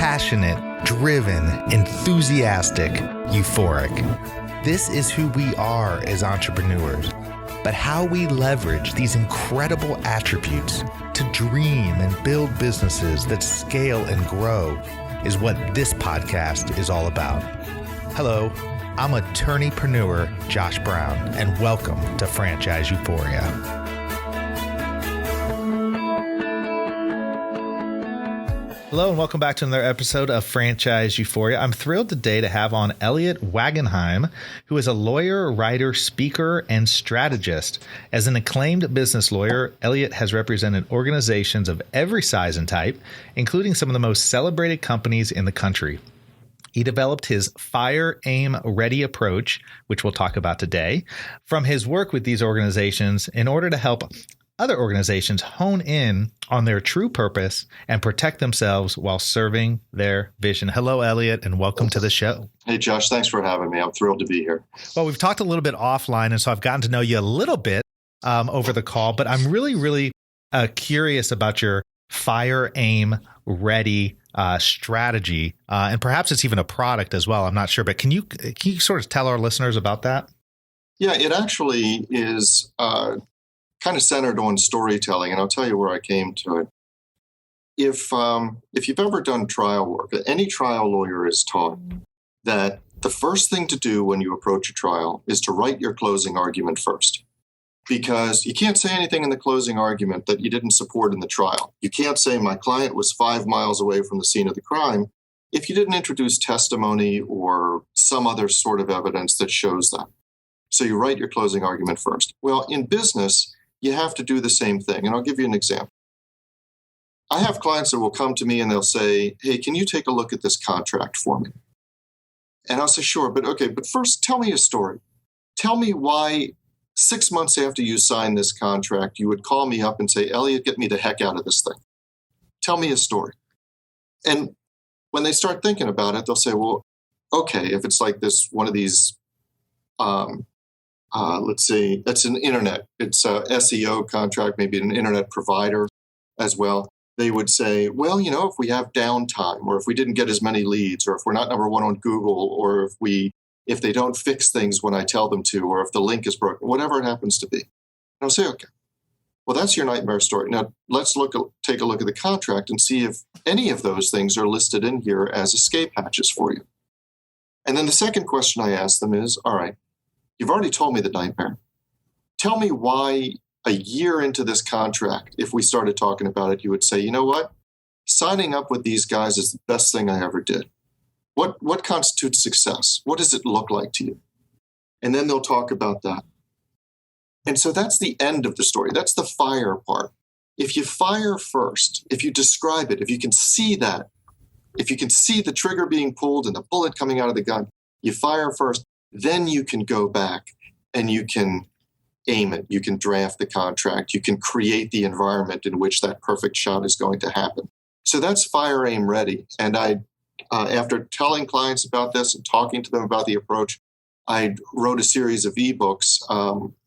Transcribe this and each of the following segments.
passionate, driven, enthusiastic, euphoric. This is who we are as entrepreneurs. But how we leverage these incredible attributes to dream and build businesses that scale and grow is what this podcast is all about. Hello, I'm attorneypreneur Josh Brown, and welcome to Franchise Euphoria. Hello, and welcome back to another episode of Franchise Euphoria. I'm thrilled today to have on Eliot Wagonheim, who is a lawyer, writer, speaker, and strategist. As an acclaimed business lawyer, Eliot has represented organizations of every size and type, including some of the most celebrated companies in the country. He developed his Fire, Aim, Ready approach, which we'll talk about today, from his work with these organizations in order to help other organizations hone in on their true purpose and protect themselves while serving their vision. Hello, Eliot, and welcome to the show. Hey, Josh, thanks for having me. I'm thrilled to be here. Well, we've talked a little bit offline, and so I've gotten to know you a little bit over the call, but I'm really curious about your Fire, Aim, Ready strategy, and perhaps it's even a product as well. I'm not sure, but can you sort of tell our listeners about that? Yeah, it actually is kind of centered on storytelling, and I'll tell you where I came to it. If you've ever done trial work, any trial lawyer is taught that the first thing to do when you approach a trial is to write your closing argument first, because you can't say anything in the closing argument that you didn't support in the trial. You can't say my client was 5 miles away from the scene of the crime if you didn't introduce testimony or some other sort of evidence that shows that. So you write your closing argument first. Well, in business, you have to do the same thing. And I'll give you an example. I have clients that will come to me and they'll say, hey, can you take a look at this contract for me? And I'll say, sure, but first tell me a story. Tell me why 6 months after you sign this contract, you would call me up and say, Eliot, get me the heck out of this thing. Tell me a story. And when they start thinking about it, they'll say, well, okay, if it's like this, one of these, let's say it's an internet, it's a SEO contract, maybe an internet provider as well. They would say, well, if we have downtime, or if we didn't get as many leads, or if we're not number one on Google, or if they don't fix things when I tell them to, or if the link is broken, whatever it happens to be. And I'll say, okay, well, that's your nightmare story. Now let's take a look at the contract and see if any of those things are listed in here as escape hatches for you. And then the second question I ask them is, all right, you've already told me the nightmare. Tell me why a year into this contract, if we started talking about it, you would say, you know what? Signing up with these guys is the best thing I ever did. What constitutes success? What does it look like to you? And then they'll talk about that. And so that's the end of the story. That's the fire part. If you fire first, if you describe it, if you can see that, if you can see the trigger being pulled and the bullet coming out of the gun, you fire first. Then you can go back and you can aim it. You can draft the contract. You can create the environment in which that perfect shot is going to happen. So that's Fire, Aim, Ready. And after telling clients about this and talking to them about the approach, I wrote a series of ebooks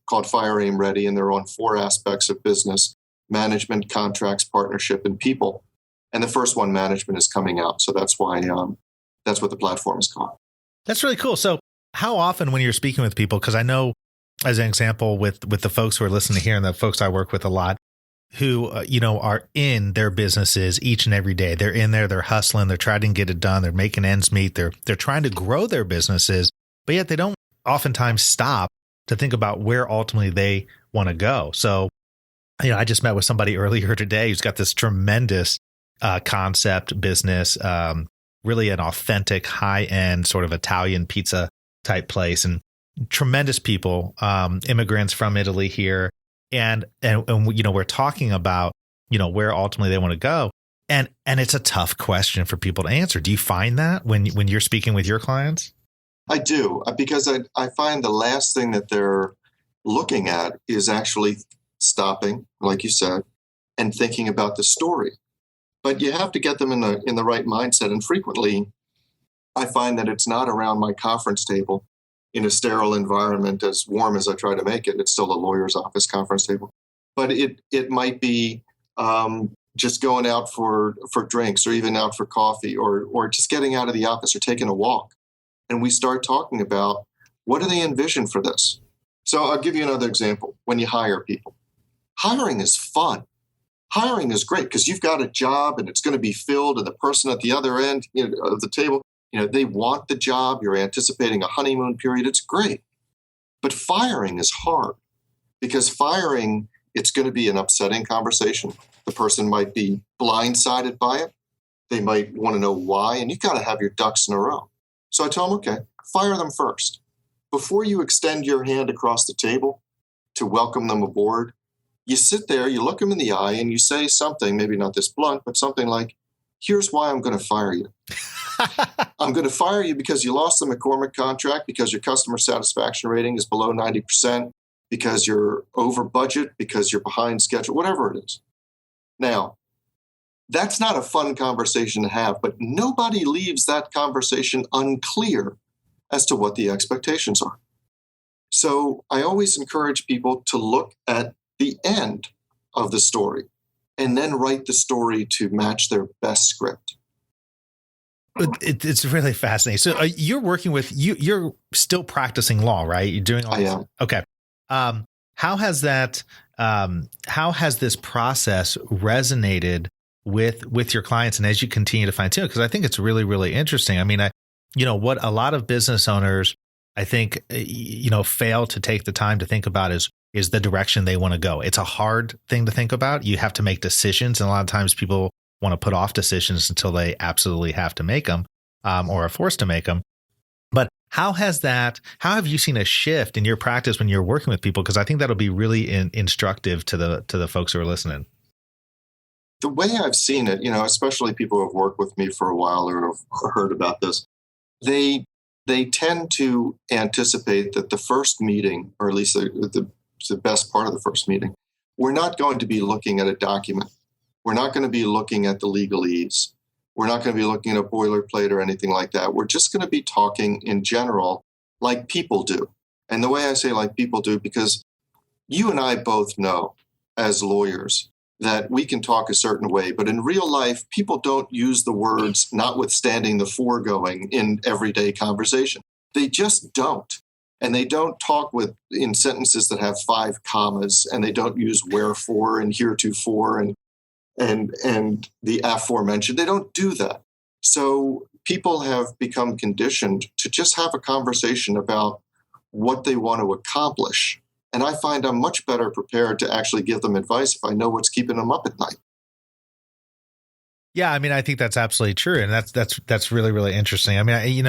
called Fire, Aim, Ready, and they're on 4 aspects of business: management, contracts, partnership, and people. And the first one, management, is coming out. So that's why that's what the platform is called. That's really cool. So how often when you're speaking with people, because I know as an example with the folks who are listening here and the folks I work with a lot who, are in their businesses each and every day. They're in there, they're hustling, they're trying to get it done. They're making ends meet. They're trying to grow their businesses, but yet they don't oftentimes stop to think about where ultimately they want to go. So, I just met with somebody earlier today who's got this tremendous concept business, really an authentic high-end sort of Italian pizza type place, and tremendous people, immigrants from Italy here. And we're talking about, where ultimately they want to go. And it's a tough question for people to answer. Do you find that when you're speaking with your clients? I do, because I find the last thing that they're looking at is actually stopping, like you said, and thinking about the story. But you have to get them in the right mindset. And frequently, I find that it's not around my conference table in a sterile environment, as warm as I try to make it. It's still a lawyer's office conference table. But it might be just going out for drinks or even out for coffee or just getting out of the office or taking a walk. And we start talking about what do they envision for this? So I'll give you another example. When you hire people, hiring is fun. Hiring is great because you've got a job and it's going to be filled, and the person at the other end of the table, they want the job. You're anticipating a honeymoon period. It's great. But firing is hard because firing, it's going to be an upsetting conversation. The person might be blindsided by it. They might want to know why, and you've got to have your ducks in a row. So I tell them, okay, fire them first. Before you extend your hand across the table to welcome them aboard, you sit there, you look them in the eye, and you say something, maybe not this blunt, but something like, here's why I'm going to fire you. I'm going to fire you because you lost the McCormick contract, because your customer satisfaction rating is below 90%, because you're over budget, because you're behind schedule, whatever it is. Now, that's not a fun conversation to have, but nobody leaves that conversation unclear as to what the expectations are. So I always encourage people to look at the end of the story and then write the story to match their best script. It's really fascinating. So you're working with you're still practicing law, right? You're doing all this. I am. Okay. How has this process resonated with your clients, and as you continue to fine tune? Because I think it's really, really interesting. I mean, what a lot of business owners, I think, fail to take the time to think about is the direction they want to go. It's a hard thing to think about. You have to make decisions, and a lot of times people want to put off decisions until they absolutely have to make them, or are forced to make them. But how have you seen a shift in your practice when you're working with people? Because I think that'll be really instructive to the folks who are listening. The way I've seen it, especially people who have worked with me for a while or have heard about this, they tend to anticipate that the first meeting, or at least the best part of the first meeting, we're not going to be looking at a document. We're not going to be looking at the legalese. We're not going to be looking at a boilerplate or anything like that. We're just going to be talking in general like people do. And the way I say like people do, because you and I both know as lawyers that we can talk a certain way, but in real life, people don't use the words notwithstanding the foregoing in everyday conversation. They just don't. And they don't talk in sentences that have 5 commas, and they don't use wherefore and heretofore and the aforementioned. They don't do that. So people have become conditioned to just have a conversation about what they want to accomplish. And I find I'm much better prepared to actually give them advice if I know what's keeping them up at night. Yeah, I mean, I think that's absolutely true, and that's really, really interesting. I mean,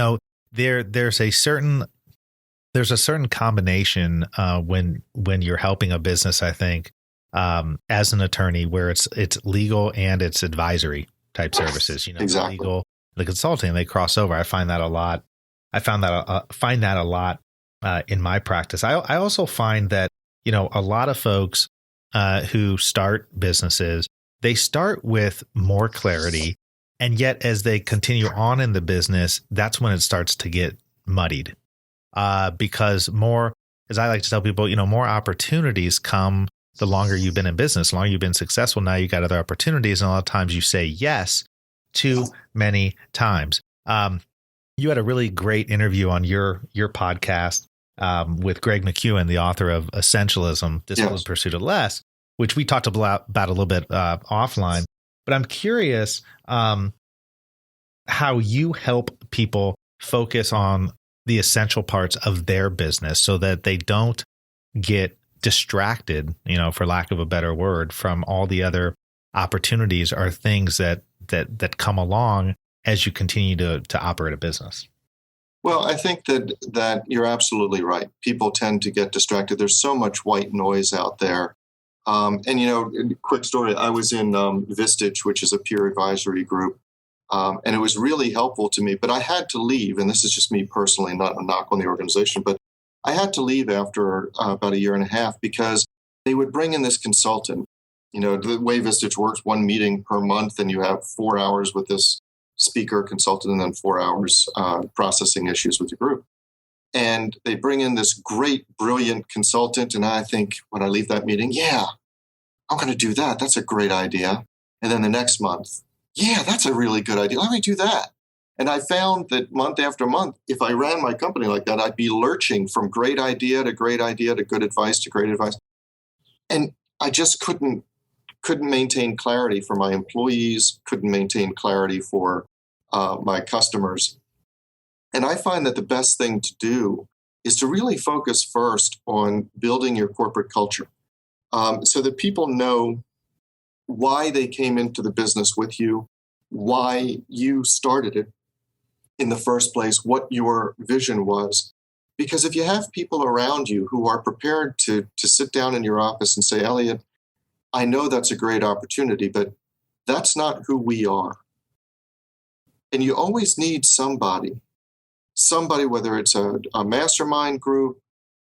there's a certain combination when you're helping a business, I think, as an attorney, where it's legal and it's advisory type services. Exactly. The legal, the consulting, they cross over. I find that a lot. I find that a lot in my practice. I also find that a lot of folks who start businesses, they start with more clarity, and yet as they continue on in the business, that's when it starts to get muddied. Because more, as I like to tell people, more opportunities come the longer you've been in business, the longer you've been successful. Now you got other opportunities, and a lot of times you say yes too many times. You had a really great interview on your podcast with Greg McEwen, the author of Essentialism, Disciplined Pursuit of Less, which we talked about a little bit offline. But I'm curious how you help people focus on the essential parts of their business so that they don't get distracted, for lack of a better word, from all the other opportunities or things that come along as you continue to operate a business. Well, I think that you're absolutely right. People tend to get distracted. There's so much white noise out there. Quick story, I was in Vistage, which is a peer advisory group, and it was really helpful to me, but I had to leave, and this is just me personally, not a knock on the organization, but I had to leave after about 1.5 years because they would bring in this consultant. The way Vistage works, 1 meeting per month, and you have 4 hours with this speaker consultant and then 4 hours processing issues with the group. And they bring in this great, brilliant consultant. And I think when I leave that meeting, yeah, I'm going to do that. That's a great idea. And then the next month, yeah, that's a really good idea. Let me do that. And I found that month after month, if I ran my company like that, I'd be lurching from great idea to great idea to good advice to great advice. And I just couldn't maintain clarity for my employees, couldn't maintain clarity for my customers. And I find that the best thing to do is to really focus first on building your corporate culture, so that people know why they came into the business with you, why you started it in the first place, what your vision was. Because if you have people around you who are prepared to sit down in your office and say, Eliot, I know that's a great opportunity, but that's not who we are. And you always need somebody, whether it's a mastermind group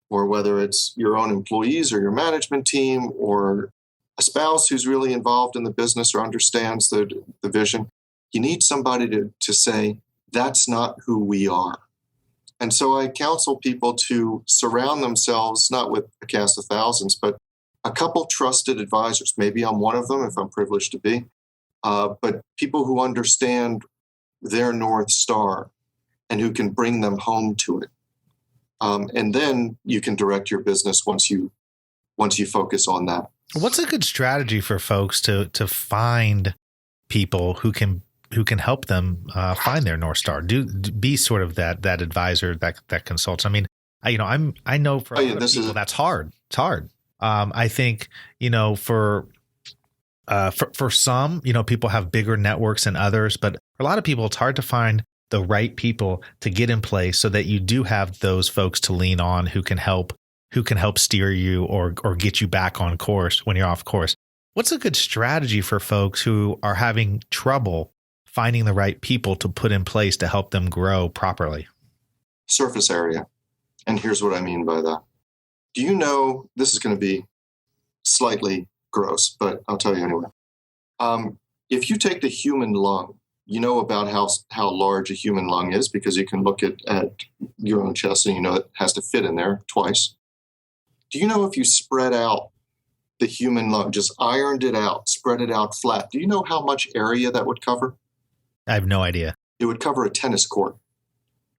or whether it's your own employees or your management team or a spouse who's really involved in the business or understands the vision. You need somebody to say, that's not who we are. And so I counsel people to surround themselves, not with a cast of thousands, but a couple trusted advisors. Maybe I'm one of them if I'm privileged to be, but people who understand their North Star and who can bring them home to it. And then you can direct your business once you focus on that. What's a good strategy for folks to find people who can help them find their North Star? Be sort of that advisor that consults. I mean, I know for a lot of people that's hard. It's hard. I think for some, people have bigger networks than others, but for a lot of people, it's hard to find the right people to get in place so that you do have those folks to lean on who can help steer you or get you back on course when you're off course. What's a good strategy for folks who are having trouble finding the right people to put in place to help them grow properly? Surface area. And here's what I mean by that. Do you know, this is going to be slightly gross, but I'll tell you anyway. If you take the human lung, you know about how large a human lung is because you can look at your own chest and you know it has to fit in there twice. Do you know if you spread out the human lung, just ironed it out, spread it out flat, do you know how much area that would cover? I have no idea. It would cover a tennis court.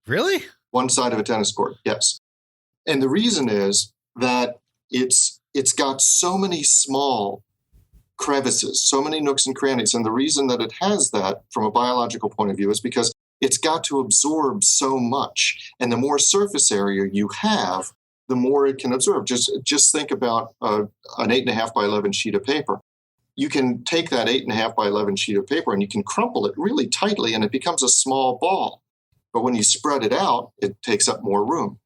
Really? One side of a tennis court, yes. And the reason is that it's got so many small crevices, so many nooks and crannies. And the reason that it has that from a biological point of view is because it's got to absorb so much. And the more surface area you have, the more it can absorb. Just think about an 8.5 by 11 sheet of paper. You can take that 8.5 by 11 sheet of paper and you can crumple it really tightly and it becomes a small ball. But when you spread it out, it takes up more room.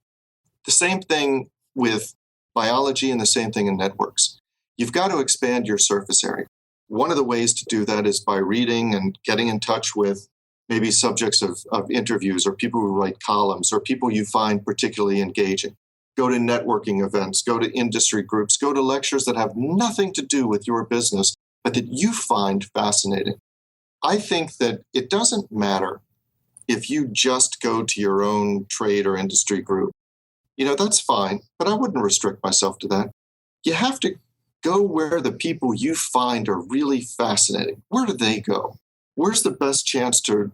The same thing with biology and the same thing in networks. You've got to expand your surface area. One of the ways to do that is by reading and getting in touch with maybe subjects of interviews or people who write columns or people you find particularly engaging. Go to networking events, go to industry groups, go to lectures that have nothing to do with your business, but that you find fascinating. I think that it doesn't matter if you just go to your own trade or industry group. That's fine, but I wouldn't restrict myself to that. You have to go where the people you find are really fascinating. Where do they go? Where's the best chance to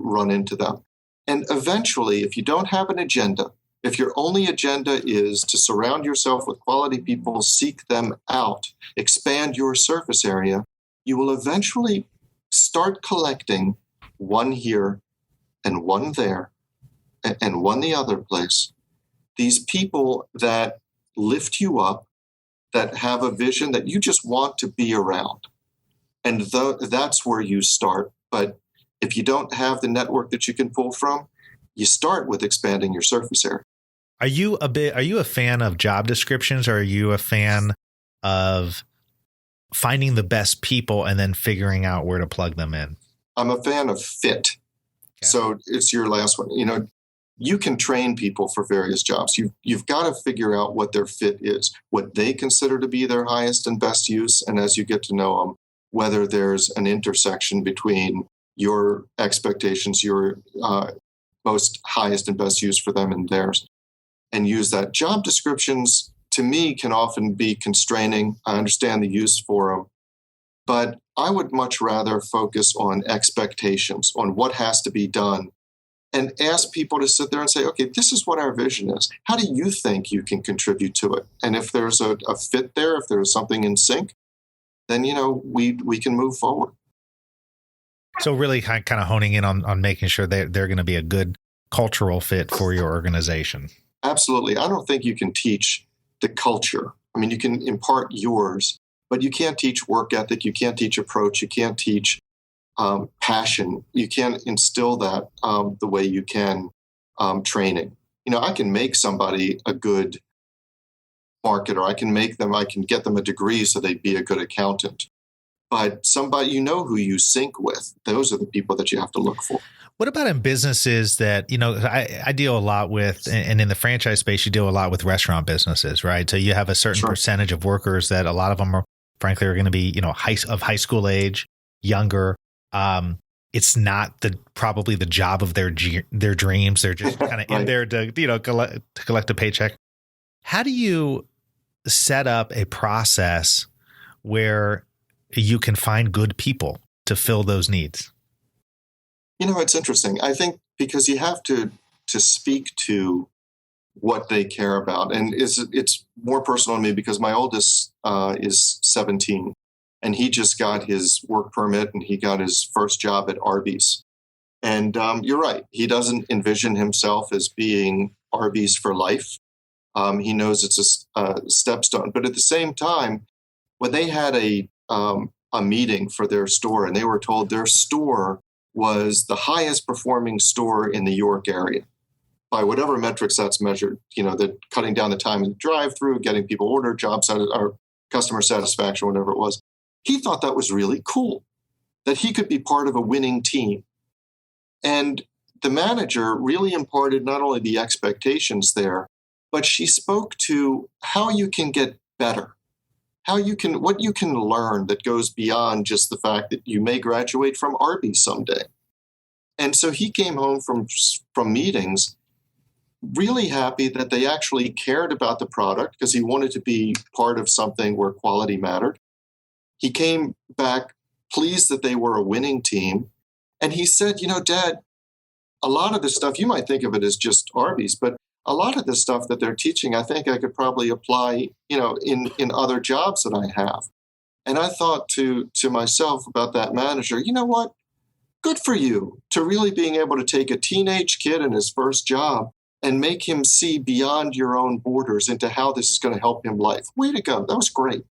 run into them? And eventually, if you don't have an agenda, if your only agenda is to surround yourself with quality people, seek them out, expand your surface area, you will eventually start collecting one here and one there and one the other place. These people that lift you up, that have a vision that you just want to be around. And that's where you start. But if you don't have the network that you can pull from, you start with expanding your surface area. Are you a fan of job descriptions, or are you a fan of finding the best people and then figuring out where to plug them in? I'm a fan of fit. Okay. So it's your last one. You can train people for various jobs. You've got to figure out what their fit is, what they consider to be their highest and best use. And as you get to know them, whether there's an intersection between your expectations, your most highest and best use for them and theirs, and use that. Job descriptions, to me, can often be constraining. I understand the use for them. But I would much rather focus on expectations, on what has to be done, and ask people to sit there and say, okay, this is what our vision is. How do you think you can contribute to it? And if there's a fit there, if there's something in sync, then, we can move forward. So really kind of honing in on making sure they're going to be a good cultural fit for your organization. Absolutely. I don't think you can teach the culture. I mean, you can impart yours, but you can't teach work ethic. You can't teach approach. You can't teach passion. You can't instill that the way you can training. I can make somebody a good marketer. I can get them a degree so they'd be a good accountant. But somebody, who you sync with, those are the people that you have to look for. What about in businesses that, I deal a lot with, and in the franchise space, you deal a lot with restaurant businesses, right? So you have a certain percentage of workers that a lot of them are, frankly, are going to be, high school age, younger. It's not probably the job of their dreams. They're just kind of in there to, collect a paycheck. How do you set up a process where you can find good people to fill those needs? It's interesting. I think because you have to speak to what they care about. And it's more personal to me because my oldest is 17 and he just got his work permit and he got his first job at Arby's. And you're right. He doesn't envision himself as being Arby's for life. He knows it's a stepstone. But at the same time, when they had a meeting for their store and they were told their store was the highest performing store in the York area by whatever metrics that's measured, they're cutting down the time in the drive-through, getting people ordered, or customer satisfaction, whatever it was. He thought that was really cool, that he could be part of a winning team. And the manager really imparted not only the expectations there, but she spoke to how you can get better. What you can learn that goes beyond just the fact that you may graduate from Arby's someday. And so he came home from meetings really happy that they actually cared about the product because he wanted to be part of something where quality mattered. He came back pleased that they were a winning team. And he said, Dad, a lot of this stuff, you might think of it as just Arby's, but a lot of the stuff that they're teaching, I think I could probably apply, in other jobs that I have. And I thought to myself about that manager, you know what? Good for you to really being able to take a teenage kid in his first job and make him see beyond your own borders into how this is going to help him life. Way to go. That was great.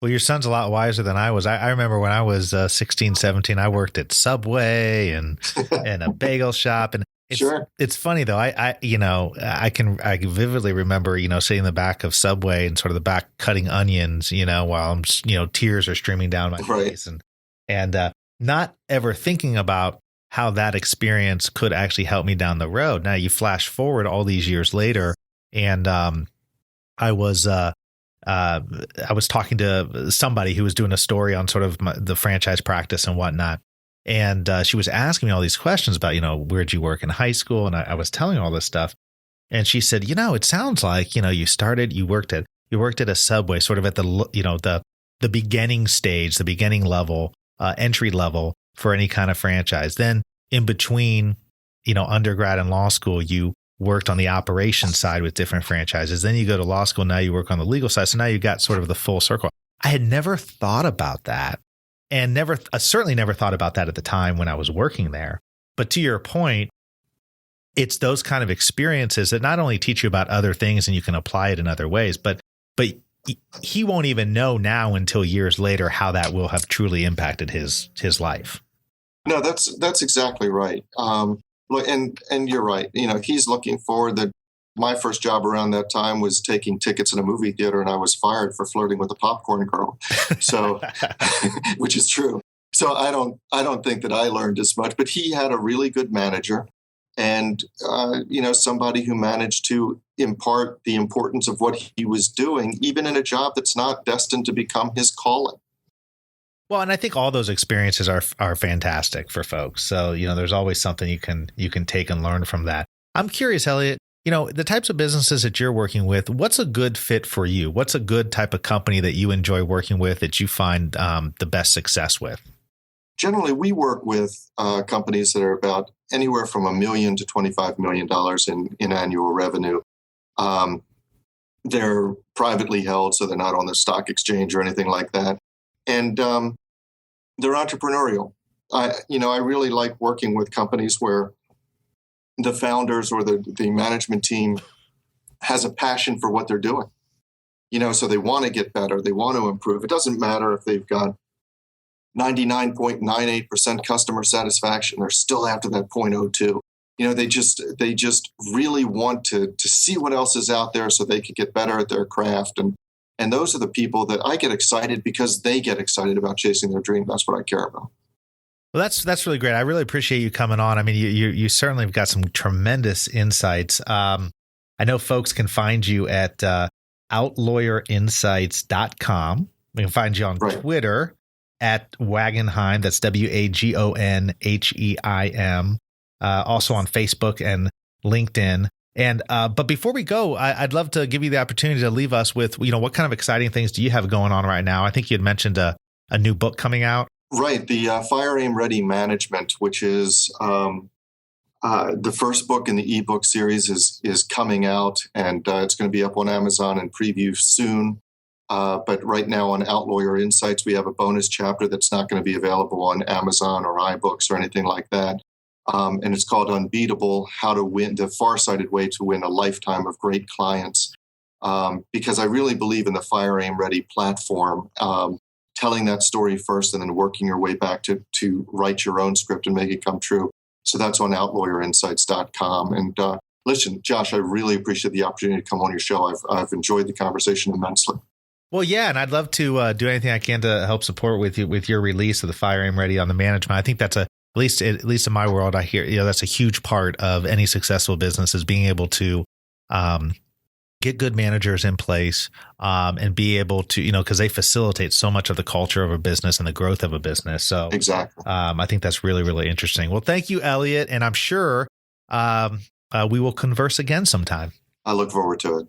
Well, your son's a lot wiser than I was. I remember when I was 16, 17, I worked at Subway and a bagel shop. And it's funny though. I can vividly remember, sitting in the back of Subway and sort of the back cutting onions, while I'm, tears are streaming down my face and not ever thinking about how that experience could actually help me down the road. Now you flash forward all these years later and I was talking to somebody who was doing a story on sort of the franchise practice and whatnot. And she was asking me all these questions about, where'd you work in high school? And I was telling her all this stuff. And she said, it sounds like, you worked at a Subway sort of at the beginning stage, the beginning level, entry level for any kind of franchise. Then in between, undergrad and law school, you worked on the operations side with different franchises. Then you go to law school. Now you work on the legal side. So now you got sort of the full circle. I had never thought about that. And certainly never thought about that at the time when I was working there. But to your point, it's those kind of experiences that not only teach you about other things and you can apply it in other ways, but he won't even know now until years later how that will have truly impacted his life. No, that's exactly right. Look, and you're right. He's looking forward that my first job around that time was taking tickets in a movie theater, and I was fired for flirting with a popcorn girl. So, which is true. So I don't think that I learned as much, but he had a really good manager and, somebody who managed to impart the importance of what he was doing, even in a job that's not destined to become his calling. Well, and I think all those experiences are fantastic for folks. So, there's always something you can take and learn from that. I'm curious, Eliot, the types of businesses that you're working with, what's a good fit for you? What's a good type of company that you enjoy working with that you find the best success with? Generally, we work with companies that are about anywhere from $1 million to $25 million in annual revenue. They're privately held, so they're not on the stock exchange or anything like that. And they're entrepreneurial. I really like working with companies where the founders or the management team has a passion for what they're doing. So they want to get better. They want to improve. It doesn't matter if they've got 99.98% customer satisfaction. They're still after that 0.02. They just really want to see what else is out there so they can get better at their craft. And those are the people that I get excited because they get excited about chasing their dream. That's what I care about. Well, that's really great. I really appreciate you coming on. I mean, you certainly have got some tremendous insights. I know folks can find you at outlawyerinsights.com. We can find you on Twitter at Wagonheim. That's Wagonheim. Also on Facebook and LinkedIn. And but before we go, I'd love to give you the opportunity to leave us with, what kind of exciting things do you have going on right now? I think you had mentioned a new book coming out. Right. The Fire Aim Ready Management, which is the first book in the ebook series, is coming out, and it's going to be up on Amazon and preview soon. But right now on Outlawyer Insights, we have a bonus chapter that's not going to be available on Amazon or iBooks or anything like that. And it's called Unbeatable: How to Win, the Farsighted Way to Win a Lifetime of Great Clients. Because I really believe in the Fire Aim Ready platform, telling that story first and then working your way back to write your own script and make it come true. So that's on outlawyerinsights.com. And listen, Josh, I really appreciate the opportunity to come on your show. I've enjoyed the conversation immensely. Well, yeah, and I'd love to do anything I can to help support with your release of the Fire Aim Ready on the management. I think that's at least in my world, I hear that's a huge part of any successful business, is being able to get good managers in place and be able to, because they facilitate so much of the culture of a business and the growth of a business. So exactly, I think that's really, really interesting. Well, thank you, Eliot, and I'm sure we will converse again sometime. I look forward to it.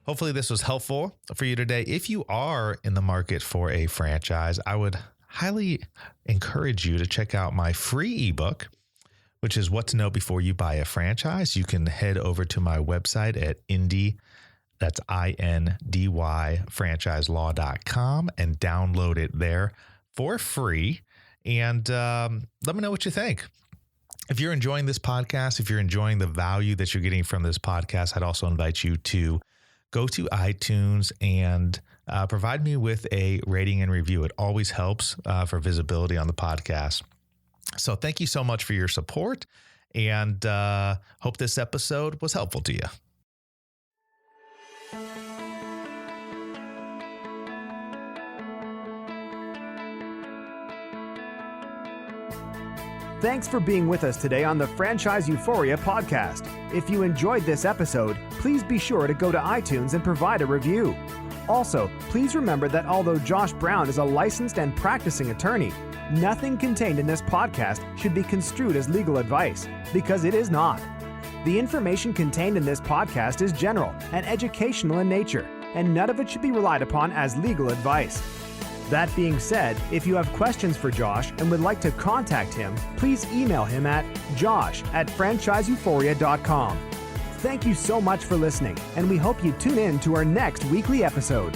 Hopefully this was helpful for you today. If you are in the market for a franchise, I would highly encourage you to check out my free ebook, which is What to Know Before You Buy a Franchise. You can head over to my website at that's INDY, franchiselaw.com, and download it there for free. And let me know what you think. If you're enjoying this podcast, if you're enjoying the value that you're getting from this podcast, I'd also invite you to go to iTunes and provide me with a rating and review. It always helps for visibility on the podcast. So thank you so much for your support, and hope this episode was helpful to you. Thanks for being with us today on the Franchise Euphoria podcast. If you enjoyed this episode, please be sure to go to iTunes and provide a review. Also, please remember that although Josh Brown is a licensed and practicing attorney, nothing contained in this podcast should be construed as legal advice, because it is not. The information contained in this podcast is general and educational in nature, and none of it should be relied upon as legal advice. That being said, if you have questions for Josh and would like to contact him, please email him at josh@franchiseeuphoria.com. Thank you so much for listening, and we hope you tune in to our next weekly episode.